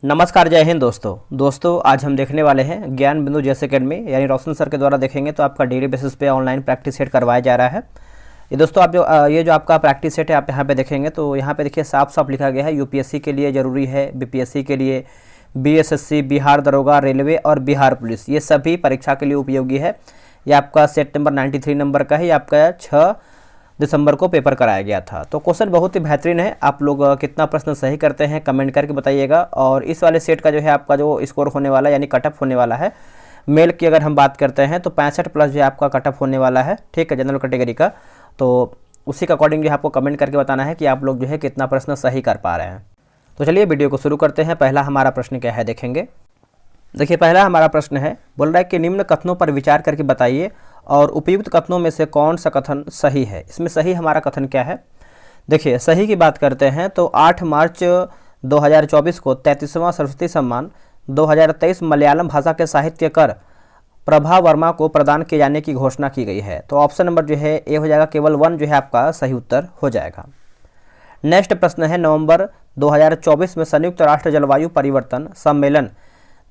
नमस्कार, जय हिंद दोस्तों आज हम देखने वाले हैं ज्ञान बिंदु जेएस एकेडमी यानी रोशन सर के द्वारा देखेंगे तो आपका डेली बेसिस पे ऑनलाइन प्रैक्टिस सेट करवाया जा रहा है। ये दोस्तों आप ये जो आपका प्रैक्टिस सेट है आप यहाँ पे देखेंगे तो यहाँ पे देखिए साफ साफ लिखा गया है यूपीएससी के लिए ज़रूरी है, बीपीएससी के लिए, बीएसएससी, बिहार दरोगा, रेलवे और बिहार पुलिस, ये सभी परीक्षा के लिए उपयोगी है। ये आपका सेट नंबर 93 नंबर का है। ये आपका 6 दिसंबर को पेपर कराया गया था। तो क्वेश्चन बहुत ही बेहतरीन है। आप लोग कितना प्रश्न सही करते हैं कमेंट करके बताइएगा। और इस वाले सेट का जो है आपका जो स्कोर होने वाला है यानी कटअप होने वाला है, मेल की अगर हम बात करते हैं तो 65 प्लस जो है आपका कटअप होने वाला है, ठीक है, जनरल कैटेगरी का। तो उसी के अकॉर्डिंग जो है आपको कमेंट करके बताना है कि आप लोग जो है कितना प्रश्न सही कर पा रहे हैं। तो चलिए वीडियो को शुरू करते हैं। पहला हमारा प्रश्न क्या है देखेंगे। देखिए पहला हमारा प्रश्न है, बोल रहा है कि निम्न कथनों पर विचार करके बताइए और उपयुक्त कथनों में से कौन सा कथन सही है। इसमें सही हमारा कथन क्या है। देखिए सही की बात करते हैं तो 8 मार्च 2024 को 33वां सरस्वती सम्मान 2023 मलयालम भाषा के साहित्यकार प्रभा वर्मा को प्रदान किए जाने की घोषणा की गई है। तो ऑप्शन नंबर जो है ए हो जाएगा, केवल 1 जो है आपका सही उत्तर हो जाएगा। नेक्स्ट प्रश्न है, नवंबर 2024 में संयुक्त राष्ट्र जलवायु परिवर्तन सम्मेलन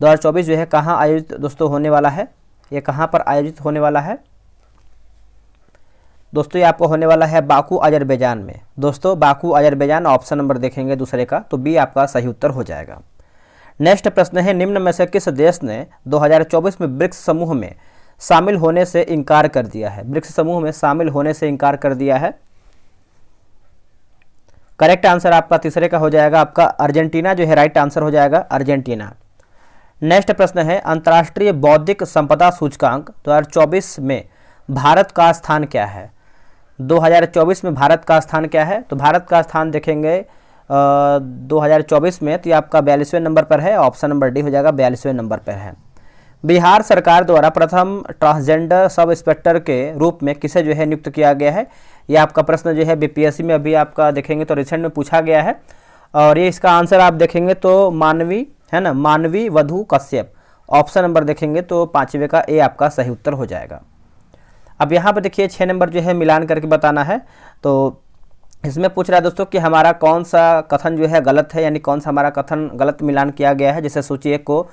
2024 जो है कहाँ आयोजित दोस्तों होने वाला है। ये कहाँ पर आयोजित होने वाला है दोस्तों, ये आपको होने वाला है बाकू अजरबैजान में। दोस्तों बाकू अजरबैजान, ऑप्शन नंबर देखेंगे दूसरे का तो बी आपका सही उत्तर हो जाएगा। नेक्स्ट प्रश्न है, निम्न में से किस देश ने 2024 में ब्रिक्स समूह में शामिल होने से इनकार कर दिया है। ब्रिक्स समूह में शामिल होने से इनकार कर दिया है। करेक्ट आंसर आपका तीसरे का हो जाएगा, आपका अर्जेंटीना जो है राइट आंसर हो जाएगा, अर्जेंटीना। नेक्स्ट प्रश्न है, अंतर्राष्ट्रीय बौद्धिक संपदा सूचकांक 2024 में भारत का स्थान क्या है। 2024 में भारत का स्थान क्या है। तो भारत का स्थान देखेंगे 2024 में तो ये आपका 42वें नंबर पर है, ऑप्शन नंबर डी हो जाएगा, 42वें नंबर पर है। बिहार सरकार द्वारा प्रथम ट्रांसजेंडर सब इंस्पेक्टर के रूप में किसे जो है नियुक्त किया गया है। ये आपका प्रश्न जो है बीपीएससी में अभी आपका देखेंगे तो रिसेंट में पूछा गया है। और ये इसका आंसर आप देखेंगे तो मानवी है ना, मानवी वधु कश्यप, ऑप्शन नंबर देखेंगे तो 5वें का ए आपका सही उत्तर हो जाएगा। अब यहाँ पर देखिए 6 नंबर जो है मिलान करके बताना है। तो इसमें पूछ रहा है दोस्तों कि हमारा कौन सा कथन जो है गलत है, यानी कौन सा हमारा कथन गलत मिलान किया गया है। जैसे सूची 1 को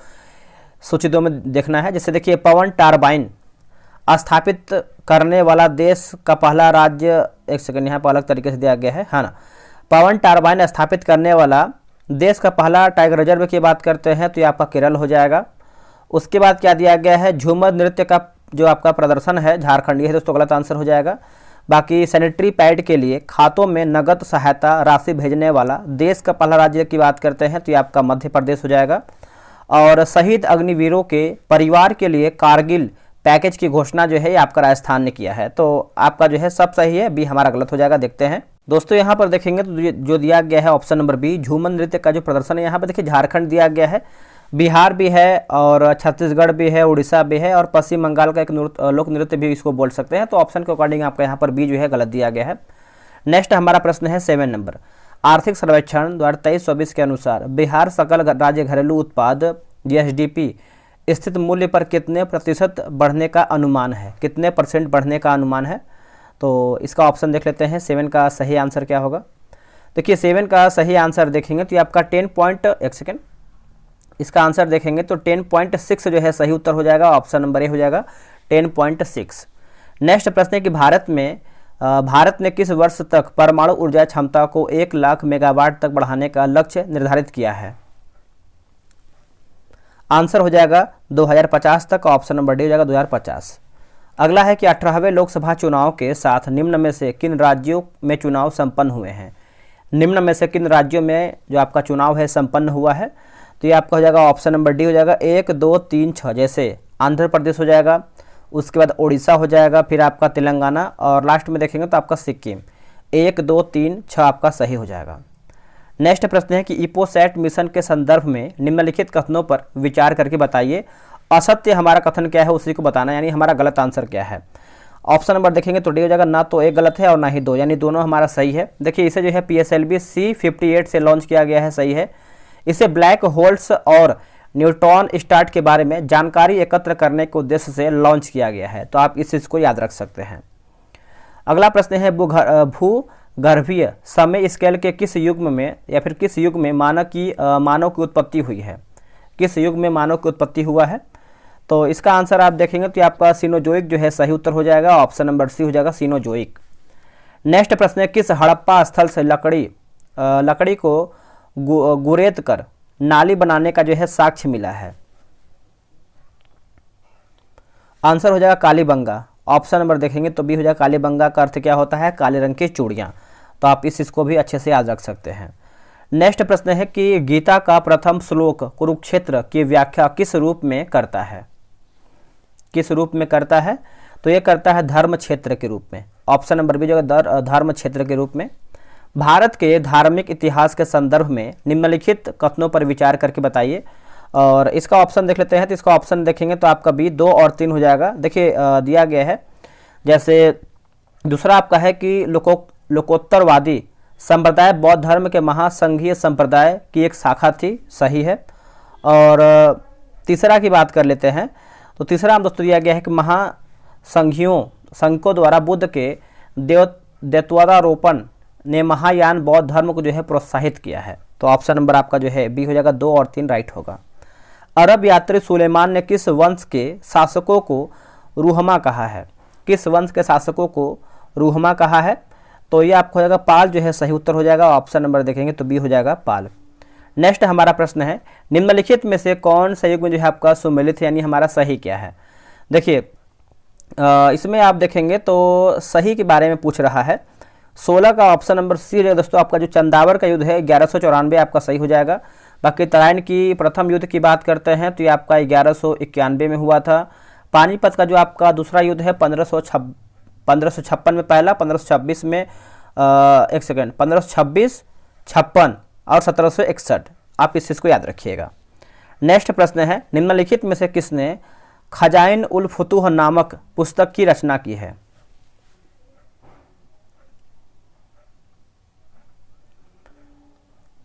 सूची 2 में देखना है। जैसे देखिए पवन टरबाइन स्थापित करने वाला देश का पहला राज्य, एक सेकंड यहाँ पर अलग तरीके से दिया गया है ना। पवन टरबाइन स्थापित करने वाला देश का पहला टाइगर रिजर्व की बात करते हैं तो ये आपका केरल हो जाएगा। उसके बाद क्या दिया गया है, झूमर नृत्य का जो आपका प्रदर्शन है झारखंड, ये है दोस्तों गलत आंसर हो जाएगा। बाकी सैनिटरी पैड के लिए खातों में नगद सहायता राशि भेजने वाला देश का पहला राज्य की बात करते हैं तो ये आपका मध्य प्रदेश हो जाएगा। और शहीद अग्निवीरों के परिवार के लिए कारगिल पैकेज की घोषणा जो है ये आपका राजस्थान ने किया है। तो आपका जो है सब सही है, बी हमारा गलत हो जाएगा। देखते हैं दोस्तों यहाँ पर देखेंगे तो जो दिया गया है ऑप्शन नंबर बी, झूमर नृत्य का जो प्रदर्शन है यहाँ पर देखिए झारखंड दिया गया है, बिहार भी है और छत्तीसगढ़ भी है, उड़ीसा भी है और पश्चिम बंगाल का एक लोक नृत्य भी इसको बोल सकते हैं। तो ऑप्शन के अकॉर्डिंग आपका यहाँ पर बी जो है गलत दिया गया है। नेक्स्ट हमारा प्रश्न है 7 नंबर, आर्थिक सर्वेक्षण 2023-24 के अनुसार बिहार सकल राज्य घरेलू उत्पाद जीएसडीपी स्थित मूल्य पर कितने प्रतिशत बढ़ने का अनुमान है, कितने % बढ़ने का अनुमान है। तो इसका ऑप्शन देख लेते हैं, 7 का सही आंसर क्या होगा। देखिए 7 का सही आंसर देखेंगे तो ये आपका 10 इसका आंसर देखेंगे तो 10.6 जो है सही उत्तर हो जाएगा, ऑप्शन नंबर ए हो जाएगा 10.6। नेक्स्ट प्रश्न है कि भारत ने किस वर्ष तक परमाणु ऊर्जा क्षमता को 1 लाख मेगावाट तक बढ़ाने का लक्ष्य निर्धारित किया है। आंसर हो जाएगा 2050 तक, ऑप्शन नंबर डी हो जाएगा 2050। अगला है कि 18वें लोकसभा चुनाव के साथ निम्न में से किन राज्यों में चुनाव संपन्न हुए हैं। निम्न में से किन राज्यों में जो आपका चुनाव है संपन्न हुआ है। तो ये आपका हो जाएगा ऑप्शन नंबर डी हो जाएगा 1, 2, 3, 6, जैसे आंध्र प्रदेश हो जाएगा, उसके बाद उड़ीसा हो जाएगा, फिर आपका तेलंगाना और लास्ट में देखेंगे तो आपका सिक्किम। 1, 2, 3, 6 आपका सही हो जाएगा। नेक्स्ट प्रश्न है कि इपोसैट मिशन के संदर्भ में निम्नलिखित कथनों पर विचार करके बताइए। असत्य हमारा कथन क्या है उसी को बताना, यानी हमारा गलत आंसर क्या है। ऑप्शन नंबर देखेंगे तो डी हो जाएगा, ना तो एक गलत है और ना ही 2, यानी दोनों हमारा सही है। देखिए इसे जो है PSLV C58 से लॉन्च किया गया है, सही है। इसे ब्लैक होल्स और न्यूट्रॉन स्टार के बारे में जानकारी एकत्र करने के उद्देश्य से लॉन्च किया गया है। तो आप इस चीज़ को याद रख सकते हैं। अगला प्रश्न है भू गर्भीय समय स्केल के किस युग में या फिर किस युग में मानव की उत्पत्ति हुई है, किस युग में मानव की उत्पत्ति हुआ है? तो इसका आंसर आप देखेंगे तो आपका सीनोजोइक जो है सही उत्तर हो जाएगा, ऑप्शन नंबर सी हो जाएगा सीनोजोइक। नेक्स्ट प्रश्न है, किस हड़प्पा स्थल से लकड़ी को गुरेद कर नाली बनाने का जो है साक्ष्य मिला है? आंसर हो जाएगा कालीबंगा, ऑप्शन नंबर देखेंगे तो बी हो जाएगा कालीबंगा का अर्थ क्या होता है? काले रंग की चूड़ियाँ। तो आप इस चीज़ को भी अच्छे से याद रख सकते हैं। नेक्स्ट प्रश्न है कि गीता का प्रथम श्लोक कुरुक्षेत्र की व्याख्या किस रूप में करता है? किस रूप में करता है? तो ये करता है धर्म क्षेत्र के रूप में, ऑप्शन नंबर बी जो है धर्म क्षेत्र के रूप में। भारत के धार्मिक इतिहास के संदर्भ में निम्नलिखित कथनों पर विचार करके बताइए। और इसका ऑप्शन देख लेते हैं, तो इसका ऑप्शन देखेंगे तो आपका बी 2 और 3 हो जाएगा। देखिए दिया गया है, जैसे दूसरा आपका है कि लोकोत्तरवादी संप्रदाय बौद्ध धर्म के महासंघीय संप्रदाय की एक शाखा थी, सही है। और तीसरा की बात कर लेते हैं, तो तीसरा हम दोस्तों दिया गया है कि संघों द्वारा बुद्ध के देवत्वारोपण ने महायान बौद्ध धर्म को जो है प्रोत्साहित किया है। तो ऑप्शन नंबर आपका जो है बी हो जाएगा, 2 और 3 राइट होगा। अरब यात्री सुलेमान ने किस वंश के शासकों को रूहमा कहा है? किस वंश के शासकों को रूहमा कहा है? तो ये आपको हो जाएगा पाल जो है सही उत्तर हो जाएगा, ऑप्शन नंबर देखेंगे तो बी हो जाएगा पाल। नेक्स्ट हमारा प्रश्न है, निम्नलिखित में से कौन सा युग में जो है आपका सुमेलित यानी हमारा सही क्या है? देखिए इसमें आप देखेंगे तो सही के बारे में पूछ रहा है। 16 का ऑप्शन नंबर सी है दोस्तों, आपका जो चंदावर का युद्ध है 1194 आपका सही हो जाएगा। बाकी तराइन की प्रथम युद्ध की बात करते हैं तो ये आपका 1191 में हुआ था। पानीपत का जो आपका दूसरा युद्ध है 1556 में पहला, 1526 में 1526, 56 और 1761। आप इस चीज़ को याद रखिएगा। नेक्स्ट प्रश्न है, निम्नलिखित में से किसने खजाइन उल फुतूह नामक पुस्तक की रचना की है?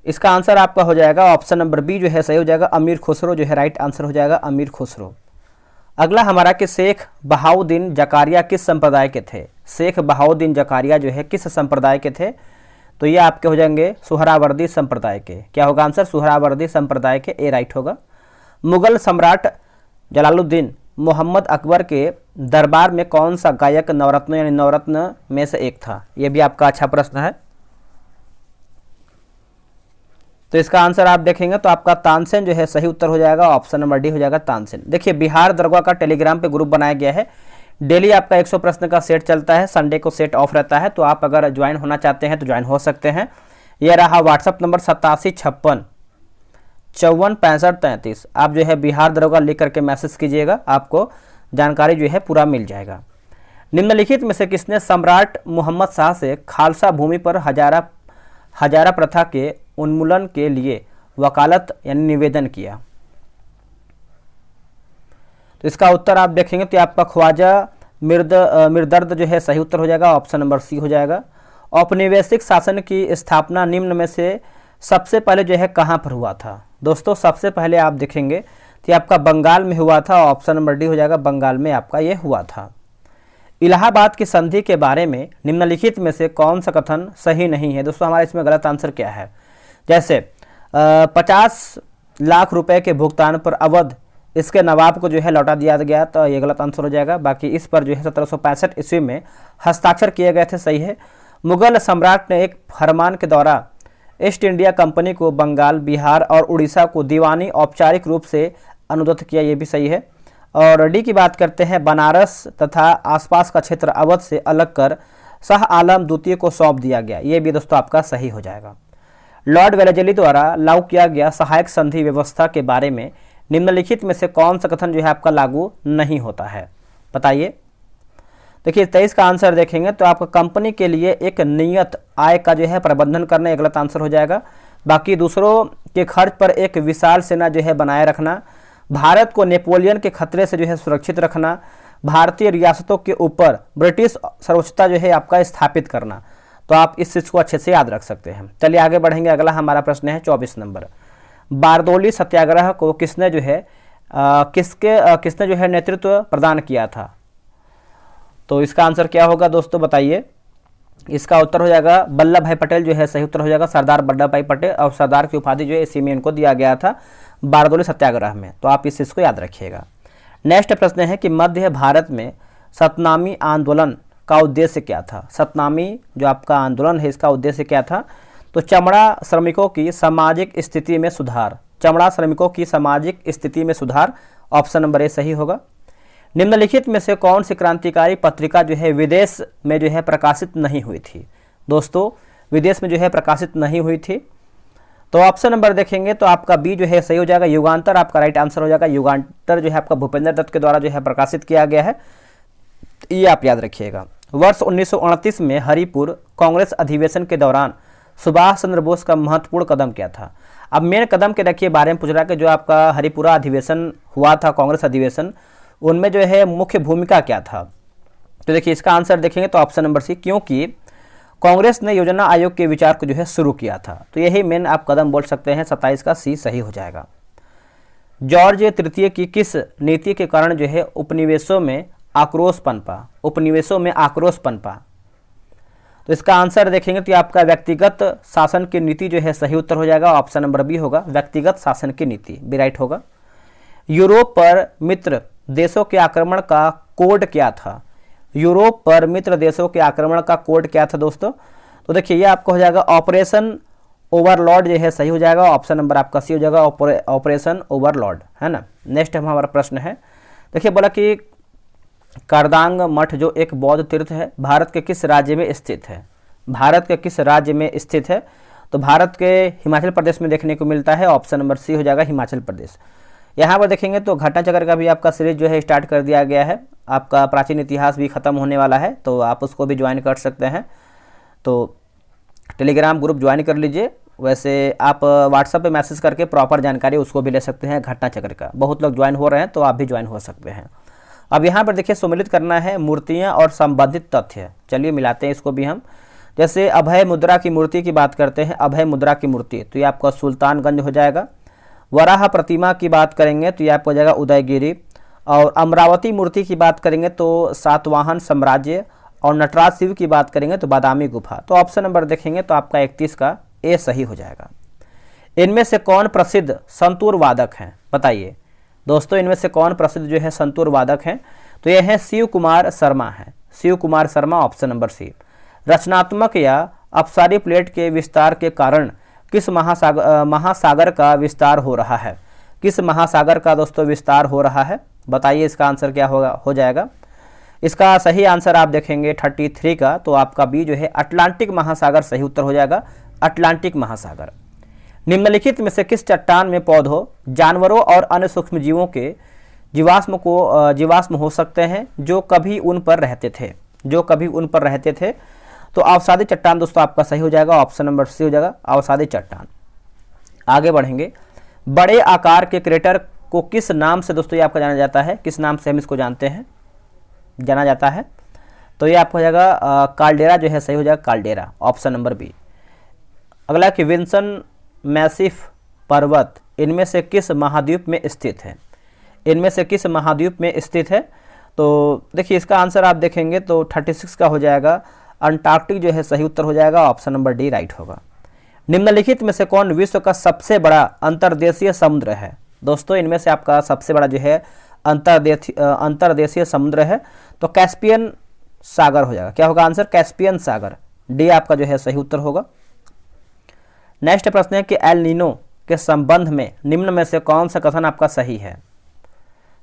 इसका आंसर आपका हो जाएगा ऑप्शन नंबर बी जो है सही हो जाएगा, अमीर खुसरो जो है राइट आंसर हो जाएगा, अमीर खुसरो। अगला हमारा कि शेख बहाउद्दीन जकारिया किस संप्रदाय के थे? शेख बहाउद्दीन जकारिया जो है किस संप्रदाय के थे? तो ये आपके हो जाएंगे सुहरावर्दी संप्रदाय के। क्या होगा आंसर? सुहरावर्दी संप्रदाय के, ए राइट होगा। मुगल सम्राट जलालुद्दीन मोहम्मद अकबर के दरबार में कौन सा गायक नवरत्न यानी नवरत्न में से एक था? ये भी आपका अच्छा प्रश्न है। तो इसका आंसर आप देखेंगे तो आपका तानसेन जो है सही उत्तर हो जाएगा, ऑप्शन नंबर डी हो जाएगा तानसेन। देखिए बिहार दरगाह का टेलीग्राम पे ग्रुप बनाया गया है, डेली आपका 100 प्रश्न का सेट चलता है, संडे को सेट ऑफ रहता है, तो आप अगर ज्वाइन होना चाहते हैं तो ज्वाइन हो सकते हैं। यह रहा व्हाट्सअप नंबर 8756 54 65 33। आप जो है बिहार दरगाह लिख करके मैसेज कीजिएगा, आपको जानकारी जो है पूरा मिल जाएगा। निम्नलिखित में से किसने सम्राट मोहम्मद शाह से खालसा भूमि पर हजारा प्रथा के उन्मूलन के लिए वकालत यानी निवेदन किया? तो इसका उत्तर आप देखेंगे तो आपका ख्वाजा मिर्दर्द जो है सही उत्तर हो जाएगा, ऑप्शन नंबर सी हो जाएगा। औपनिवेशिक शासन की स्थापना निम्न में से सबसे पहले जो है कहाँ पर हुआ था? दोस्तों सबसे पहले आप देखेंगे तो आपका बंगाल में हुआ था, ऑप्शन नंबर डी हो जाएगा, बंगाल में आपका ये हुआ था। इलाहाबाद की संधि के बारे में निम्नलिखित में से कौन सा कथन सही नहीं है? दोस्तों हमारा इसमें गलत आंसर क्या है? जैसे 50 लाख रुपए के भुगतान पर अवध इसके नवाब को जो है लौटा दिया गया, तो ये गलत आंसर हो जाएगा। बाकी इस पर जो है 1765 ईस्वी में हस्ताक्षर किए गए थे, सही है। मुगल सम्राट ने एक फरमान के द्वारा ईस्ट इंडिया कंपनी को बंगाल, बिहार और उड़ीसा को दीवानी औपचारिक रूप से अनुदत्त किया, ये भी सही है। और डी की बात करते हैं, बनारस तथा आसपास का क्षेत्र अवध से अलग कर शाह आलम द्वितीय को सौंप दिया गया, ये भी दोस्तों आपका सही हो जाएगा। लॉर्ड वेलेजली द्वारा लागू किया गया सहायक संधि व्यवस्था के बारे में निम्नलिखित में से कौन सा कथन जो है आपका लागू नहीं होता है? बताइए। देखिए 23 का आंसर देखेंगे तो आपका कंपनी के लिए एक नियत आय का जो है प्रबंधन करना, एक गलत आंसर हो जाएगा। बाकी दूसरों के खर्च पर एक विशाल सेना जो है बनाए रखना, भारत को नेपोलियन के खतरे से जो है सुरक्षित रखना, भारतीय रियासतों के ऊपर ब्रिटिश सर्वोच्चता जो है आपका स्थापित करना। तो आप इस चीज़ को अच्छे से याद रख सकते हैं। चलिए आगे बढ़ेंगे। अगला हमारा प्रश्न है 24 नंबर। बारदोली सत्याग्रह को किसने जो है किसने जो है नेतृत्व प्रदान किया था? तो इसका आंसर क्या होगा दोस्तों बताइए। इसका उत्तर हो जाएगा वल्लभ भाई पटेल जो है सही उत्तर हो जाएगा, सरदार वल्लभ भाई पटेल। और सरदार की उपाधि जो है इसी में इनको दिया गया था बारदोली सत्याग्रह में, तो आप इस चीज़ को याद रखिएगा। नेक्स्ट प्रश्न है कि मध्य भारत में सतनामी आंदोलन का उद्देश्य क्या था। सतनामी जो आपका आंदोलन है इसका उद्देश्य क्या था, तो चमड़ा श्रमिकों की सामाजिक स्थिति में सुधार। चमड़ा श्रमिकों की सामाजिक स्थिति में सुधार, ऑप्शन नंबर ए सही होगा। निम्नलिखित में से कौन सी क्रांतिकारी पत्रिका जो है विदेश में जो है प्रकाशित नहीं हुई थी। दोस्तों विदेश में जो है प्रकाशित नहीं हुई थी, तो ऑप्शन नंबर देखेंगे तो आपका बी जो है सही हो जाएगा, युगांतर आपका राइट आंसर हो जाएगा। युगांतर जो है आपका भूपेंद्र दत्त के द्वारा जो है प्रकाशित किया गया है, ये आप याद रखिएगा। वर्ष 1929 में हरिपुर कांग्रेस अधिवेशन के दौरान सुभाष चंद्र बोस का महत्वपूर्ण कदम क्या था। अब मेन कदम के देखिए बारे में पूछ रहा है कि जो आपका हरिपुरा अधिवेशन हुआ था कांग्रेस अधिवेशन, उनमें जो है मुख्य भूमिका क्या था। तो देखिए इसका आंसर देखेंगे तो ऑप्शन नंबर सी, क्योंकि कांग्रेस ने योजना आयोग के विचार को जो है शुरू किया था, तो यही मेन आप कदम बोल सकते हैं। 27 का सी सही हो जाएगा। जॉर्ज तृतीय की किस नीति के कारण जो है उपनिवेशों में आक्रोश पनपा। उपनिवेशों में आक्रोश पनपा, तो इसका आंसर देखेंगे तो आपका व्यक्तिगत शासन की नीति जो है सही उत्तर हो जाएगा, ऑप्शन नंबर बी होगा, व्यक्तिगत शासन की नीति भी राइट होगा। यूरोप पर मित्र देशों के आक्रमण का कोड क्या था। यूरोप पर मित्र देशों के आक्रमण का कोड क्या था दोस्तों, तो देखिए ये आपका हो जाएगा ऑपरेशन ओवरलॉर्ड जो है सही हो जाएगा, ऑप्शन नंबर आपका सी हो जाएगा, ऑपरेशन ओवरलॉर्ड, है ना। नेक्स्ट हमारा प्रश्न है, देखिए बोला कि करदांग मठ जो एक बौद्ध तीर्थ है भारत के किस राज्य में स्थित है। भारत के किस राज्य में स्थित है, तो भारत के हिमाचल प्रदेश में देखने को मिलता है, ऑप्शन नंबर सी हो जाएगा, हिमाचल प्रदेश। यहाँ पर देखेंगे तो घटना चक्र का भी आपका सीरीज जो है स्टार्ट कर दिया गया है, आपका प्राचीन इतिहास भी खत्म होने वाला है, तो आप उसको भी ज्वाइन कर सकते हैं। तो टेलीग्राम ग्रुप ज्वाइन कर लीजिए, वैसे आप व्हाट्सएप पे मैसेज करके प्रॉपर जानकारी उसको भी ले सकते हैं घटना चक्र का। बहुत लोग ज्वाइन हो रहे हैं, तो आप भी ज्वाइन हो सकते हैं। अब यहाँ पर देखिए सम्मिलित करना है मूर्तियाँ और संबंधित तथ्य, चलिए मिलाते हैं इसको भी हम। जैसे अभय मुद्रा की मूर्ति की बात करते हैं, अभय मुद्रा की मूर्ति तो ये आपका सुल्तानगंज हो जाएगा। वराह प्रतिमा की बात करेंगे तो ये आपको हो जाएगा उदयगिरी। और अमरावती मूर्ति की बात करेंगे तो सातवाहन साम्राज्य। और नटराज शिव की बात करेंगे तो बादामी गुफा। तो ऑप्शन नंबर देखेंगे तो आपका 31 का ए सही हो जाएगा। इनमें से कौन प्रसिद्ध संतूर वादक हैं, बताइए दोस्तों, इनमें से कौन प्रसिद्ध जो है संतूर वादक हैं, तो ये हैं शिव कुमार शर्मा है, Shiv Kumar Sharma, option number C. रचनात्मक या अपसारी प्लेट के विस्तार के कारण किस महासागर का विस्तार हो रहा है। किस महासागर का दोस्तों विस्तार हो रहा है, बताइए इसका आंसर क्या होगा, हो जाएगा। इसका सही आंसर आप देखेंगे 33 का, तो आपका बी जो है अटलांटिक महासागर सही उत्तर हो जाएगा, अटलांटिक महासागर। निम्नलिखित में से किस चट्टान में पौधों, जानवरों और अन्य सूक्ष्मजीवों के जीवाश्म हो सकते हैं जो कभी उन पर रहते थे, जो कभी उन पर रहते थे। तो अवसादी चट्टान दोस्तों आपका सही हो जाएगा, ऑप्शन नंबर सी हो जाएगा, अवसादी चट्टान। आगे बढ़ेंगे, बड़े आकार के क्रेटर को किस नाम से दोस्तों ये आपका जाना जाता है, किस नाम से हम इसको जानते हैं, जाना जाता है, तो ये आपका हो जाएगा काल्डेरा जो है सही हो जाएगा, काल्डेरा, ऑप्शन नंबर बी। अगला कि विंसन मैसिफ पर्वत इनमें से किस महाद्वीप में स्थित है, इनमें से किस महाद्वीप में स्थित है, तो देखिए इसका आंसर आप देखेंगे तो 36 का हो जाएगा, अंटार्कटिक जो है सही उत्तर हो जाएगा, ऑप्शन नंबर डी राइट होगा। निम्नलिखित में से कौन विश्व का सबसे बड़ा अंतर्देशीय समुद्र है, दोस्तों इनमें से आपका सबसे बड़ा जो है अंतर्देशीय समुद्र है, तो कैस्पियन सागर हो जाएगा, क्या होगा आंसर, कैस्पियन सागर, डी आपका जो है सही उत्तर होगा। नेक्स्ट प्रश्न है कि एल नीनो के संबंध में निम्न में से कौन सा कथन आपका सही है।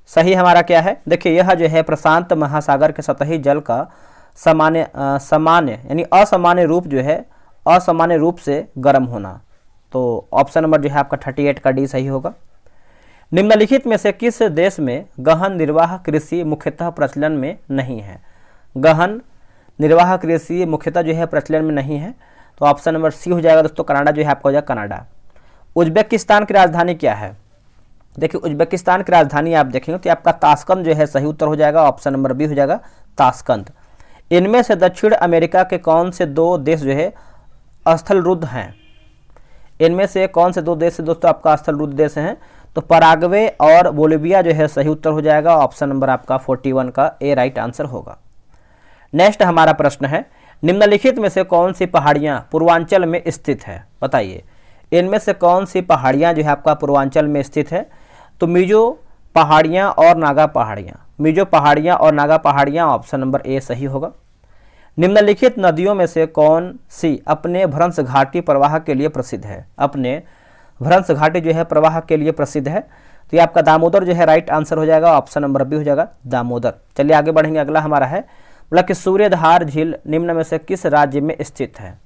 सही हमारा क्या है, देखिए यह जो है प्रशांत महासागर के सतही जल का सामान्य यानी असामान्य रूप जो है, असामान्य रूप से गर्म होना, तो ऑप्शन नंबर जो है आपका 38 का डी सही होगा। निम्नलिखित में से किस देश में गहन निर्वाह कृषि मुख्यतः प्रचलन में नहीं है। गहन निर्वाह कृषि मुख्यतः जो है प्रचलन में नहीं है, तो ऑप्शन नंबर सी हो जाएगा दोस्तों, कनाडा जो है आपका हो जाएगा, कनाडा। उज्बेकिस्तान की राजधानी क्या है, देखिए उज्बेकिस्तान की राजधानी आप देखेंगे तो आपका ताशकंद जो है सही उत्तर हो जाएगा, ऑप्शन नंबर बी हो जाएगा, ताशकंद। इनमें से दक्षिण अमेरिका के कौन से दो देश जो है स्थलरुद्ध हैं, इनमें से कौन से दो देश से दोस्तों आपका स्थलरुद्ध देश हैं, तो पराग्वे और बोलिविया जो है सही उत्तर हो जाएगा, ऑप्शन नंबर आपका 41 का ए राइट आंसर होगा। नेक्स्ट हमारा प्रश्न है, निम्नलिखित में से कौन सी पहाड़ियां पूर्वांचल में स्थित है, बताइए। इनमें से कौन सी पहाड़ियां जो है आपका पूर्वांचल में स्थित है? तो मिजो पहाड़ियां और नागा पहाड़ियां, मिजो पहाड़ियां और नागा पहाड़ियां, ऑप्शन नंबर ए सही होगा। निम्नलिखित नदियों में से कौन सी अपने भ्रंश घाटी प्रवाह के लिए प्रसिद्ध है? अपने भ्रंश घाटी जो है प्रवाह के लिए प्रसिद्ध है, तो ये आपका दामोदर जो है राइट आंसर हो जाएगा, ऑप्शन नंबर बी हो जाएगा दामोदर। चलिए आगे बढ़ेंगे, अगला हमारा है बोला कि सूर्यधार झील निम्न में से किस राज्य में स्थित है?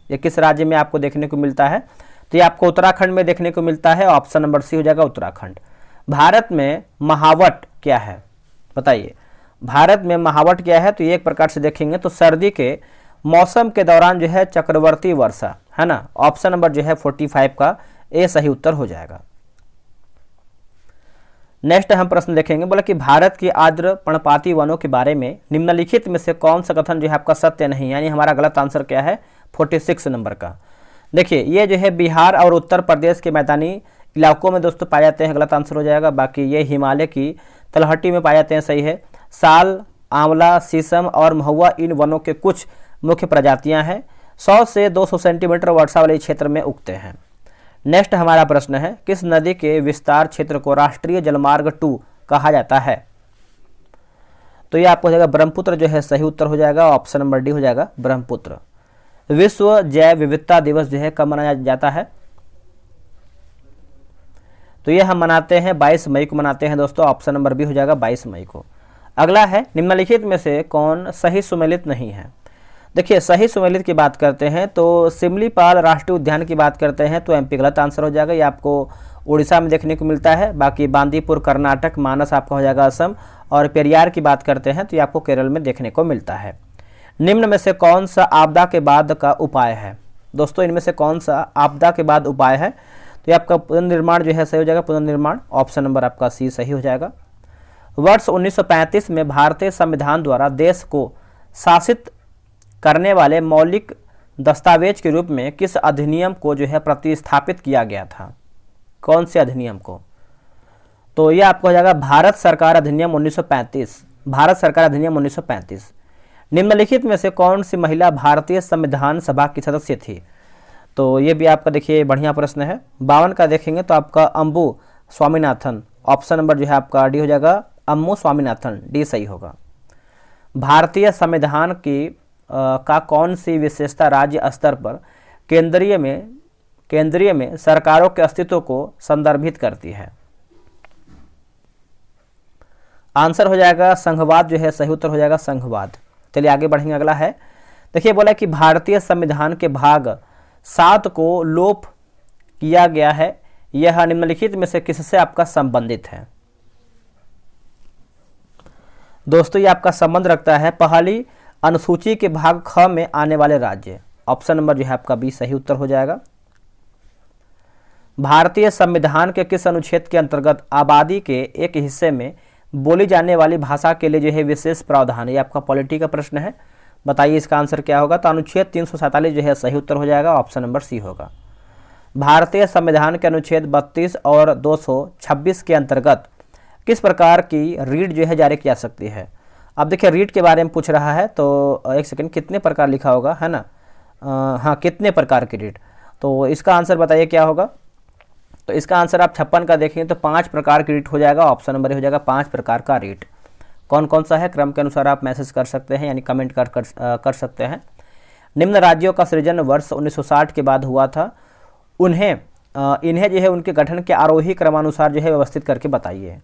ये किस राज्य में आपको देखने को मिलता है? तो ये आपको उत्तराखंड में देखने को मिलता है, ऑप्शन नंबर सी हो जाएगा उत्तराखंड। भारत में महावट क्या है, बताइए। भारत में महावट क्या है? तो ये एक प्रकार से देखेंगे तो सर्दी के मौसम के दौरान जो है चक्रवर्ती वर्षा, है ना, ऑप्शन नंबर जो है 45 का ए सही उत्तर हो जाएगा। नेक्स्ट हम प्रश्न देखेंगे, बोला कि भारत की आर्द्र पर्णपाती वनों के बारे में निम्नलिखित में से कौन सा कथन जो है आपका सत्य नहीं, यानी हमारा गलत आंसर क्या है 46 नंबर का। देखिए ये जो है बिहार और उत्तर प्रदेश के मैदानी इलाकों में दोस्तों पाए जाते हैं, गलत आंसर हो जाएगा। बाकी ये हिमालय की तलहटी में पाए जाते हैं, सही है। साल, आंवला, शीशम और महुआ इन वनों के कुछ मुख्य प्रजातियां हैं। 100 से 200 सेंटीमीटर वर्षा वाले क्षेत्र में उगते हैं। नेक्स्ट हमारा प्रश्न है, किस नदी के विस्तार क्षेत्र को राष्ट्रीय जलमार्ग 2 कहा जाता है? तो ये आपको हो जाएगा ब्रह्मपुत्र जो है सही उत्तर हो जाएगा, ऑप्शन नंबर डी हो जाएगा ब्रह्मपुत्र। विश्व जैव विविधता दिवस जो है कब मनाया जाता है? तो ये हम मनाते हैं 22 मई को मनाते हैं दोस्तों, ऑप्शन नंबर बी हो जाएगा 22 मई को। अगला है, निम्नलिखित में से कौन सही सुमेलित नहीं है? देखिए सही सुमेलित की बात करते हैं तो सिमलीपाल राष्ट्रीय उद्यान की बात करते हैं तो एमपी गलत आंसर हो जाएगा, ये आपको उड़ीसा में देखने को मिलता है। बाकी बांदीपुर कर्नाटक, मानस आपका हो जाएगा असम, और पेरियार की बात करते हैं तो ये आपको केरल में देखने को मिलता है। निम्न में से कौन सा आपदा के बाद का उपाय है? दोस्तों इनमें से कौन सा आपदा के बाद उपाय है? तो ये आपका पुनर्निर्माण जो है सही हो जाएगा, पुनर्निर्माण, ऑप्शन नंबर आपका सी सही हो जाएगा। वर्ष 1935 में भारतीय संविधान द्वारा देश को शासित करने वाले मौलिक दस्तावेज के रूप में किस अधिनियम को जो है प्रतिस्थापित किया गया था? कौन से अधिनियम को? तो ये आपको हो जाएगा भारत सरकार अधिनियम 1935, भारत सरकार अधिनियम 1935। निम्नलिखित में से कौन सी महिला भारतीय संविधान सभा की सदस्य थी? तो ये भी आपका देखिए बढ़िया प्रश्न है। 52 का देखेंगे तो आपका अम्बू स्वामीनाथन, ऑप्शन नंबर जो है आपका डी हो जाएगा अम्मू स्वामीनाथन, डी सही होगा। भारतीय संविधान की का कौन सी विशेषता राज्य स्तर पर केंद्रीय में सरकारों के अस्तित्व को संदर्भित करती है? आंसर हो जाएगा संघवाद जो है सही उत्तर हो जाएगा संघवाद। चलिए आगे बढ़ेंगे, अगला है, देखिए बोला कि भारतीय संविधान के भाग 7 को लोप किया गया है, यह निम्नलिखित में से किससे आपका संबंधित है? दोस्तों ये आपका संबंध रखता है पहली अनुसूची के भाग ख में आने वाले राज्य, ऑप्शन नंबर जो है आपका बी सही उत्तर हो जाएगा। भारतीय संविधान के किस अनुच्छेद के अंतर्गत आबादी के एक हिस्से में बोली जाने वाली भाषा के लिए जो है विशेष प्रावधान? ये आपका पॉलिटी का प्रश्न है, बताइए इसका आंसर क्या होगा? तो अनुच्छेद 347 जो है सही उत्तर हो जाएगा, ऑप्शन नंबर सी होगा। भारतीय संविधान के अनुच्छेद 32 और 226 के अंतर्गत किस प्रकार की रीट जो है जारी की जा सकती है? अब देखिए रीट के बारे में पूछ रहा है, तो एक सेकंड, कितने प्रकार लिखा होगा, है ना, हाँ कितने प्रकार की रीट, तो इसका आंसर बताइए क्या होगा? तो इसका आंसर आप 56 का देखेंगे तो 5 प्रकार की रीट हो जाएगा, ऑप्शन नंबर हो जाएगा 5 प्रकार का रीट। कौन कौन सा है क्रम के अनुसार आप मैसेज कर सकते हैं, यानी कमेंट कर सकते हैं। निम्न राज्यों का सृजन वर्ष 1960 के बाद हुआ था, इन्हें जो है उनके गठन के आरोही क्रमानुसार जो है व्यवस्थित करके बताइए।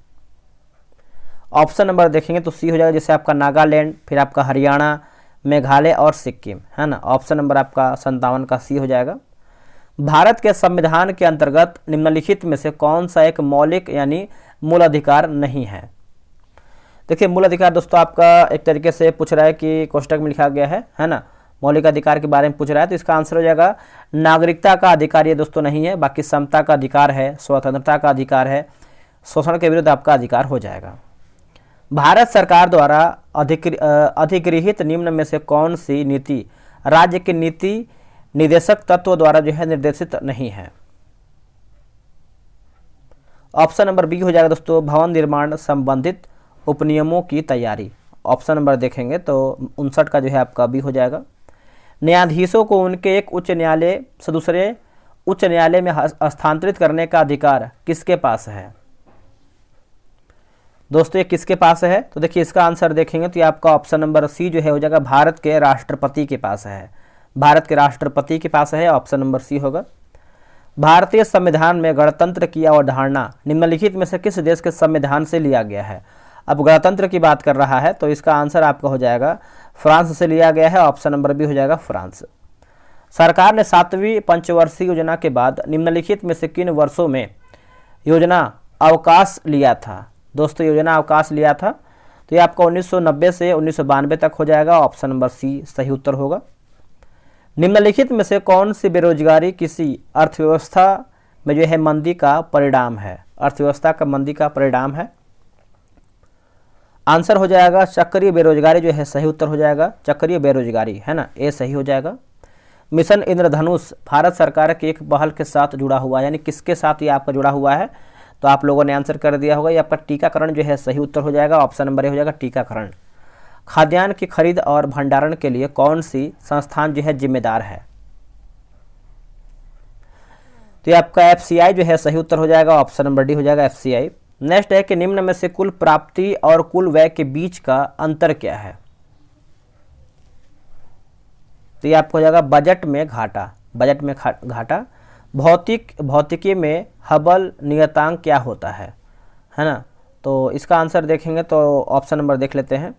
ऑप्शन नंबर देखेंगे तो सी हो जाएगा, जैसे आपका नागालैंड, फिर आपका हरियाणा, मेघालय और सिक्किम, है ना, ऑप्शन नंबर आपका 57 का सी हो जाएगा। भारत के संविधान के अंतर्गत निम्नलिखित में से कौन सा एक मौलिक यानी मूल अधिकार नहीं है? देखिए मूल अधिकार दोस्तों आपका एक तरीके से पूछ रहा है कि कोष्टक में लिखा गया है ना, मौलिक अधिकार के बारे में पूछ रहा है, तो इसका आंसर हो जाएगा नागरिकता का अधिकार ये दोस्तों नहीं है, बाकी समता का अधिकार है, स्वतंत्रता का अधिकार है, शोषण के विरुद्ध आपका अधिकार हो जाएगा। भारत सरकार द्वारा अधिगृहित निम्न में से कौन सी नीति राज्य के नीति निदेशक तत्व द्वारा जो है निर्देशित नहीं है? ऑप्शन नंबर बी हो जाएगा दोस्तों भवन निर्माण संबंधित उपनियमों की तैयारी, ऑप्शन नंबर देखेंगे तो 59 का जो है आपका बी हो जाएगा। न्यायाधीशों को उनके एक उच्च न्यायालय से दूसरे उच्च न्यायालय में हस्तांतरित करने का अधिकार किसके पास है? दोस्तों ये किसके पास है? तो देखिए इसका आंसर देखेंगे तो ये आपका ऑप्शन नंबर सी जो है हो जाएगा, भारत के राष्ट्रपति के पास है। भारत के राष्ट्रपति के पास है, ऑप्शन नंबर सी होगा। भारतीय संविधान में गणतंत्र की अवधारणा निम्नलिखित में से किस देश के संविधान से लिया गया है? अब गणतंत्र की बात कर रहा है तो इसका आंसर आपका हो जाएगा फ्रांस से लिया गया है, ऑप्शन नंबर बी हो जाएगा फ्रांस। सरकार ने 7वीं पंचवर्षीय योजना के बाद निम्नलिखित में से किन वर्षों में योजना अवकाश लिया था? दोस्तों योजना अवकाश लिया था तो ये आपका 1990 से 1992 तक हो जाएगा, ऑप्शन नंबर सी सही उत्तर होगा। निम्नलिखित में से कौन सी बेरोजगारी किसी अर्थव्यवस्था में जो है मंदी का परिणाम है? अर्थव्यवस्था का मंदी का परिणाम है। आंसर हो जाएगा चक्रीय बेरोजगारी जो है सही उत्तर हो जाएगा, चक्रीय बेरोजगारी है ना, ये सही हो जाएगा। मिशन इंद्रधनुष भारत सरकार की एक पहल के साथ जुड़ा हुआ है, यानी किसके साथ ये आपका जुड़ा हुआ है? तो आप लोगों ने आंसर कर दिया होगा, ये आपका टीकाकरण जो है सही उत्तर हो जाएगा, ऑप्शन नंबर ए हो जाएगा टीकाकरण। खाद्यान्न की खरीद और भंडारण के लिए कौन सी संस्थान जो है जिम्मेदार है? तो ये आपका एफसीआई जो है सही उत्तर हो जाएगा, ऑप्शन नंबर डी हो जाएगा एफसीआई। नेक्स्ट है कि निम्न में से कुल प्राप्ति और कुल व्यय के बीच का अंतर क्या है? तो ये आपको हो जाएगा बजट में घाटा, बजट में घाटा। भौतिकी में हबल नियतांक क्या होता है ना? तो इसका आंसर देखेंगे तो ऑप्शन नंबर देख लेते हैं।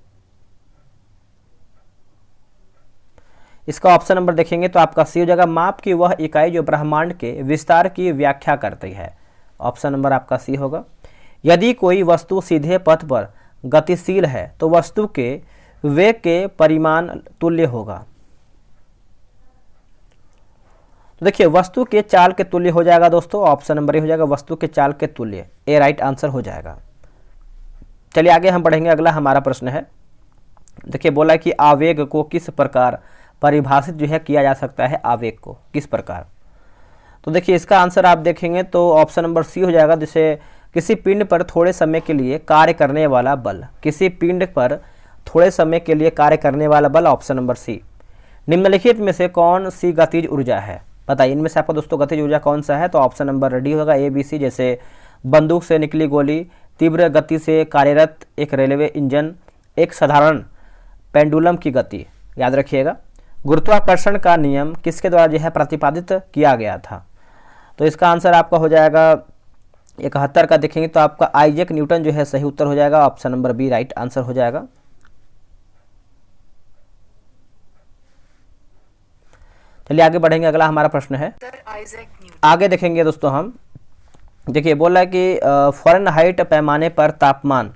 इसका ऑप्शन नंबर देखेंगे तो आपका सी हो जाएगा, माप की वह इकाई जो ब्रह्मांड के विस्तार की व्याख्या करती है, ऑप्शन नंबर आपका सी होगा। यदि कोई वस्तु सीधे पथ पर गतिशील है तो वस्तु के वेग के परिमाण तुल्य होगा। तो देखिए वस्तु के चाल के तुल्य हो जाएगा दोस्तों, ऑप्शन नंबर ए हो जाएगा वस्तु के चाल के तुल्य, ए राइट आंसर हो जाएगा। चलिए आगे हम बढ़ेंगे, अगला हमारा प्रश्न है। देखिए बोला कि आवेग को किस प्रकार परिभाषित जो है किया जा सकता है? आवेग को किस प्रकार? तो देखिए इसका आंसर आप देखेंगे तो ऑप्शन नंबर सी हो जाएगा, जैसे किसी पिंड पर थोड़े समय के लिए कार्य करने वाला बल, किसी पिंड पर थोड़े समय के लिए कार्य करने वाला बल, ऑप्शन नंबर सी। निम्नलिखित में से कौन सी गतिज ऊर्जा है? बताइए इनमें से आपका दोस्तों गतिज ऊर्जा कौन सा है? तो ऑप्शन नंबर डी होगा ए बी सी, जैसे बंदूक से निकली गोली, तीव्र गति से कार्यरत एक रेलवे इंजन, एक साधारण पेंडुलम की गति। याद रखिएगा गुरुत्वाकर्षण का नियम किसके द्वारा जो है प्रतिपादित किया गया था? तो इसका आंसर आपका हो जाएगा 71 का देखेंगे तो आपका आइजैक न्यूटन जो है सही उत्तर हो जाएगा, option number B right answer हो जाएगा। चलिए आगे बढ़ेंगे, अगला हमारा प्रश्न है। आगे देखेंगे दोस्तों हम, देखिए बोला कि फ़ारेनहाइट पैमाने पर तापमान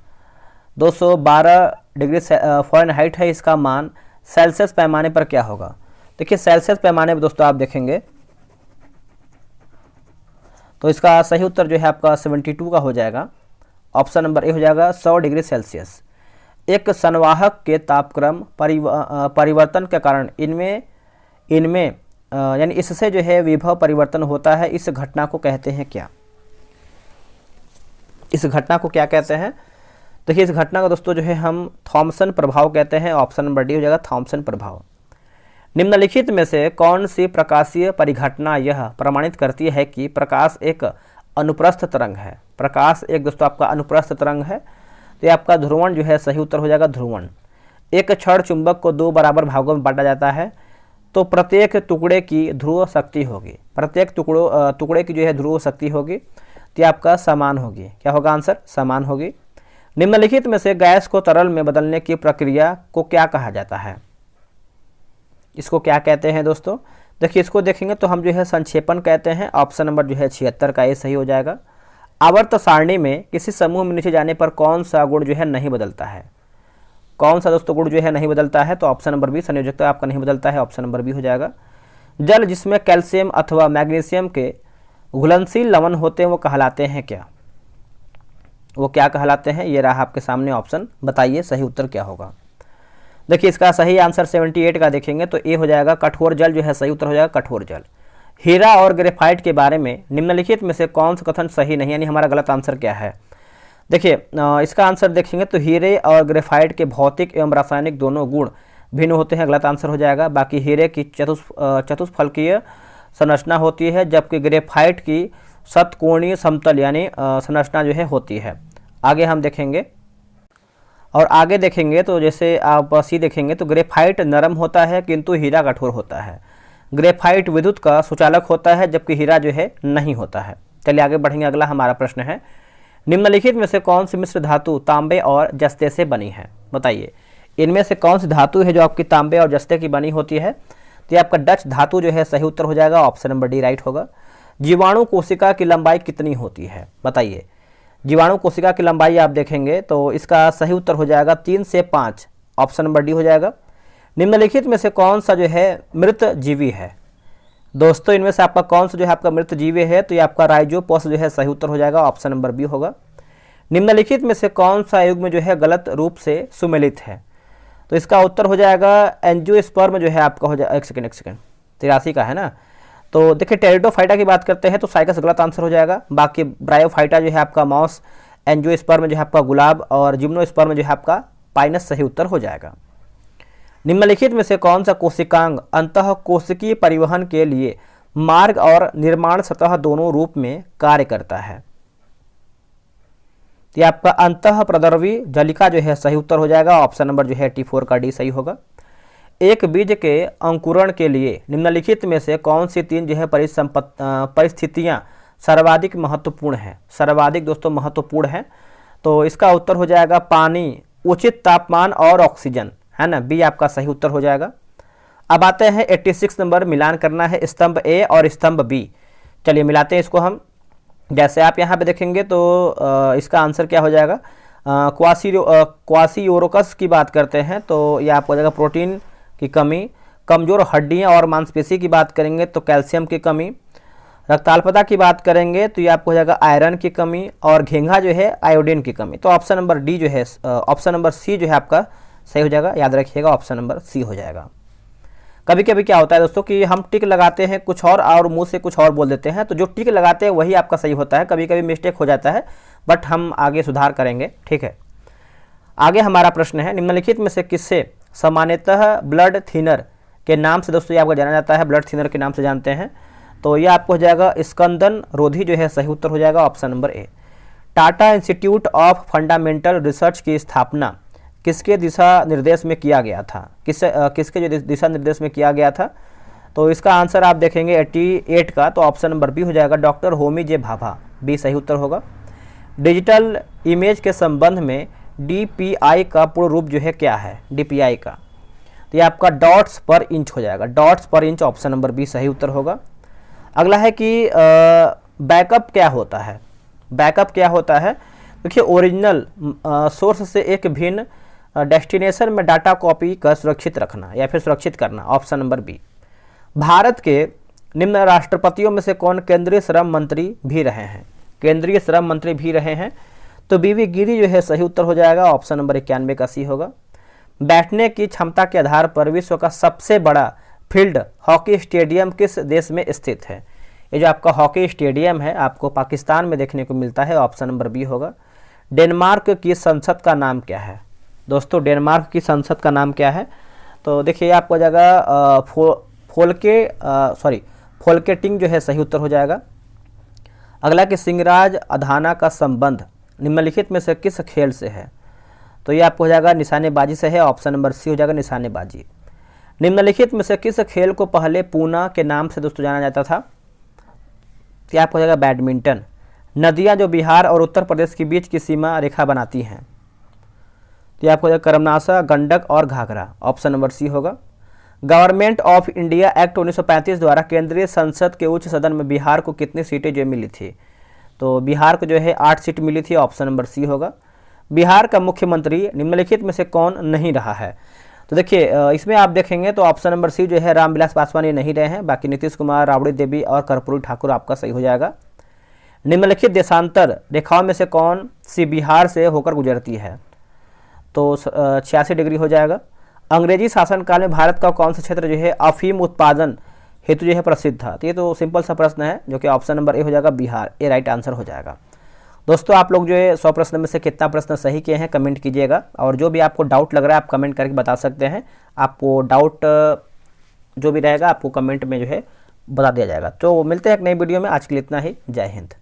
212 डिग्री फ़ारेनहाइट है, इसका मान सेल्सियस पैमाने पर क्या होगा? देखिए सेल्सियस पैमाने पर दोस्तों आप देखेंगे तो इसका सही उत्तर जो है आपका 72 का हो जाएगा, ऑप्शन नंबर ए हो जाएगा 100 डिग्री सेल्सियस। एक संवाहक के तापक्रम परिवर्तन के कारण इनमें यानी इससे जो है विभव परिवर्तन होता है, इस घटना को कहते हैं क्या? इस घटना को क्या कहते हैं? देखिए इस घटना को दोस्तों जो है हम थॉमसन प्रभाव कहते हैं, ऑप्शन नंबर डी हो जाएगा थॉमसन प्रभाव। निम्नलिखित में से कौन सी प्रकाशीय परिघटना यह प्रमाणित करती है कि प्रकाश एक अनुप्रस्थ तरंग है? प्रकाश एक दोस्तों आपका अनुप्रस्थ तरंग है, तो ये आपका ध्रुवण जो है सही उत्तर हो जाएगा ध्रुवण। एक क्षण चुंबक को 2 बराबर भागों में बांटा जाता है तो प्रत्येक टुकड़े की ध्रुव शक्ति होगी, प्रत्येक टुकड़े की जो है ध्रुव शक्ति होगी तो आपका समान होगी। क्या होगा आंसर? समान होगी। निम्नलिखित में से गैस को तरल में बदलने की प्रक्रिया को क्या कहा जाता है? इसको क्या कहते हैं दोस्तों? देखिए इसको देखेंगे तो हम जो है संक्षेपण कहते हैं, ऑप्शन नंबर जो है 76 का ये सही हो जाएगा। आवर्त सारणी में किसी समूह में नीचे जाने पर कौन सा गुण जो है नहीं बदलता है? कौन सा दोस्तों गुण जो है नहीं बदलता है? तो ऑप्शन नंबर बी, संयोजकता आपका नहीं बदलता है, ऑप्शन नंबर बी हो जाएगा। जल जिसमें कैल्शियम अथवा मैग्नीशियम के घुलनशील लवण होते हैं वो कहलाते हैं क्या? वो क्या कहलाते हैं? ये रहा आपके सामने ऑप्शन, बताइए सही उत्तर क्या होगा? देखिए इसका सही आंसर 78 का देखेंगे तो ए हो जाएगा कठोर जल जो है सही उत्तर हो जाएगा कठोर जल। हीरा और ग्रेफाइट के बारे में निम्नलिखित में से कौन सा कथन सही नहीं, यानी हमारा गलत आंसर क्या है? देखिए इसका आंसर देखेंगे तो हीरे और ग्रेफाइट के भौतिक एवं रासायनिक दोनों गुण भिन्न होते हैं, गलत आंसर हो जाएगा। बाकी हीरे की चतुष्फलकीय संरचना होती है, जबकि ग्रेफाइट की षटकोणीय समतल यानी संरचना जो है होती है। आगे हम देखेंगे और आगे देखेंगे तो जैसे आप सी देखेंगे तो ग्रेफाइट नरम होता है किंतु हीरा कठोर होता है। ग्रेफाइट विद्युत का सुचालक होता है जबकि हीरा जो है नहीं होता है। चलिए आगे बढ़ेंगे। अगला हमारा प्रश्न है, निम्नलिखित में से कौन सी मिश्र धातु तांबे और जस्ते से बनी है? बताइए इनमें से कौन सी धातु है जो आपकी तांबे और जस्ते की बनी होती है? तो ये आपका डच धातु जो है सही उत्तर हो जाएगा, ऑप्शन नंबर डी राइट होगा। जीवाणु कोशिका की लंबाई कितनी होती है? बताइए जीवाणु कोशिका की लंबाई आप देखेंगे तो इसका सही उत्तर हो जाएगा 3 से 5, ऑप्शन नंबर डी हो जाएगा। निम्नलिखित में से कौन सा जो है मृत जीवी है? दोस्तों इनमें से आपका कौन सा जो है आपका मृत जीवी है? तो ये आपका राइजोपस जो है सही उत्तर हो जाएगा, ऑप्शन नंबर बी होगा। निम्नलिखित में से कौन सा युग्म जो है गलत रूप से सुमेलित है? तो इसका उत्तर हो जाएगा एंजियोस्पर्म जो है आपका हो जाएगा, एक सेकेंड 83 का है ना। तो देखिए टेरिडोफाइटा की बात करते हैं तो साइकस गलत आंसर हो जाएगा। बाकी ब्रायोफाइटा जो है आपका मॉस, एंजियोस्पर्म जो है आपका गुलाब और जिम्नोस्पर्म जो है आपका पाइनस सही उत्तर हो जाएगा। निम्नलिखित में से कौन सा कोशिकांग अंतः कोशिकीय परिवहन के लिए मार्ग और निर्माण सतह दोनों रूप में कार्य करता है? ये आपका अंतः प्रदर्वी जलिका जो है सही उत्तर हो जाएगा, ऑप्शन नंबर जो है T4 का डी सही होगा। एक बीज के अंकुरण के लिए निम्नलिखित में से कौन सी 3 जो है परिस्थितियां सर्वाधिक महत्वपूर्ण है? सर्वाधिक दोस्तों महत्वपूर्ण है तो इसका उत्तर हो जाएगा पानी, उचित तापमान और ऑक्सीजन, है ना, बी आपका सही उत्तर हो जाएगा। अब आते हैं 86 नंबर, मिलान करना है स्तंभ ए और स्तंभ बी। चलिए मिलाते हैं इसको हम। जैसे आप यहाँ पे देखेंगे तो इसका आंसर क्या हो जाएगा, क्वासियोरोकस की बात करते हैं तो यह आपको हो जाएगा प्रोटीन की कमी। कमज़ोर हड्डियाँ और मांसपेशी की बात करेंगे तो कैल्शियम की कमी। रक्ताल्पता की बात करेंगे तो ये आपको हो जाएगा आयरन की कमी। और घेंघा जो है आयोडीन की कमी। तो ऑप्शन नंबर डी जो है, ऑप्शन नंबर सी जो है आपका सही हो जाएगा, याद रखिएगा ऑप्शन नंबर सी हो जाएगा। कभी कभी क्या होता है दोस्तों कि हम टिक लगाते हैं कुछ और मुंह से कुछ और बोल देते हैं, तो जो टिक लगाते हैं वही आपका सही होता है। कभी कभी मिस्टेक हो जाता है बट हम आगे सुधार करेंगे, ठीक है। आगे हमारा प्रश्न है, निम्नलिखित में से किससे सामान्यतः ब्लड थिनर के नाम से दोस्तों ये आपको जाना जाता है? ब्लड थिनर के नाम से जानते हैं तो ये आपको हो जाएगा स्कंदन रोधी जो है सही उत्तर हो जाएगा, option number A. Tata institute of fundamental research की स्थापना किसके दिशा निर्देश में किया गया था? किसके जो दिशा निर्देश में किया गया था? तो इसका आंसर आप देखेंगे 88 का, तो ऑप्शन नंबर बी हो जाएगा, डॉक्टर होमी जे भाभा, बी सही उत्तर होगा। डिजिटल इमेज के संबंध में DPI का पूर्ण रूप जो है क्या है? DPI का तो ये आपका डॉट्स पर इंच हो जाएगा, डॉट्स पर इंच, ऑप्शन नंबर बी सही उत्तर होगा। अगला है कि बैकअप क्या होता है? बैकअप क्या होता है? देखिए ओरिजिनल सोर्स से एक भिन्न डेस्टिनेशन में डाटा कॉपी कर सुरक्षित रखना या फिर सुरक्षित करना, ऑप्शन नंबर बी। भारत के निम्न राष्ट्रपतियों में से कौन केंद्रीय श्रम मंत्री भी रहे हैं? केंद्रीय श्रम मंत्री भी रहे हैं तो BV गिरी जो है सही उत्तर हो जाएगा, ऑप्शन नंबर 91 का सी होगा। बैठने की क्षमता के आधार पर विश्व का सबसे बड़ा फील्ड हॉकी स्टेडियम किस देश में स्थित है? ये जो आपका हॉकी स्टेडियम है आपको पाकिस्तान में देखने को मिलता है, ऑप्शन नंबर बी होगा। डेनमार्क की संसद का नाम क्या है? दोस्तों डेनमार्क की संसद का नाम क्या है? तो देखिए आपको जाएगा फोल्केटिंग जो है सही उत्तर हो जाएगा। अगला कि सिंगराज अधाना का संबंध निम्नलिखित में से किस खेल से है? तो ये आपको हो जाएगा निशानेबाजी से है, ऑप्शन नंबर सी हो जाएगा निशानेबाजी। निम्नलिखित में से किस खेल को पहले पूना के नाम से दोस्तों जाना जाता था? क्या आपको हो जाएगा बैडमिंटन। नदियां जो बिहार और उत्तर प्रदेश के बीच की सीमा रेखा बनाती हैं तो आपको हो जाएगा करमनासा, गंडक और घाघरा, ऑप्शन नंबर सी होगा। गवर्नमेंट ऑफ इंडिया एक्ट 1935 द्वारा केंद्रीय संसद के उच्च सदन में बिहार को कितनी सीटें जो मिली थी? तो बिहार को जो है 8 सीट मिली थी, ऑप्शन नंबर सी होगा। बिहार का मुख्यमंत्री निम्नलिखित में से कौन नहीं रहा है? तो देखिए इसमें आप देखेंगे तो ऑप्शन नंबर सी जो है रामविलास पासवान ये नहीं रहे हैं। बाकी नीतीश कुमार, राबड़ी देवी और कर्पूरी ठाकुर आपका सही हो जाएगा। निम्नलिखित देशांतर रेखाओं में से कौन सी बिहार से होकर गुजरती है? तो 86 डिग्री हो जाएगा। अंग्रेजी शासनकाल में भारत का कौन सा क्षेत्र जो है अफीम उत्पादन हेतु जो है प्रसिद्ध था? तो ये तो सिंपल सा प्रश्न है जो कि ऑप्शन नंबर ए हो जाएगा, बिहार, ए राइट आंसर हो जाएगा। दोस्तों आप लोग जो है 100 प्रश्न में से कितना प्रश्न सही किए हैं कमेंट कीजिएगा, और जो भी आपको डाउट लग रहा है आप कमेंट करके बता सकते हैं। आपको डाउट जो भी रहेगा आपको कमेंट में जो है बता दिया जाएगा। तो मिलते हैं एक नई वीडियो में, आज के लिए इतना ही। जय हिंद।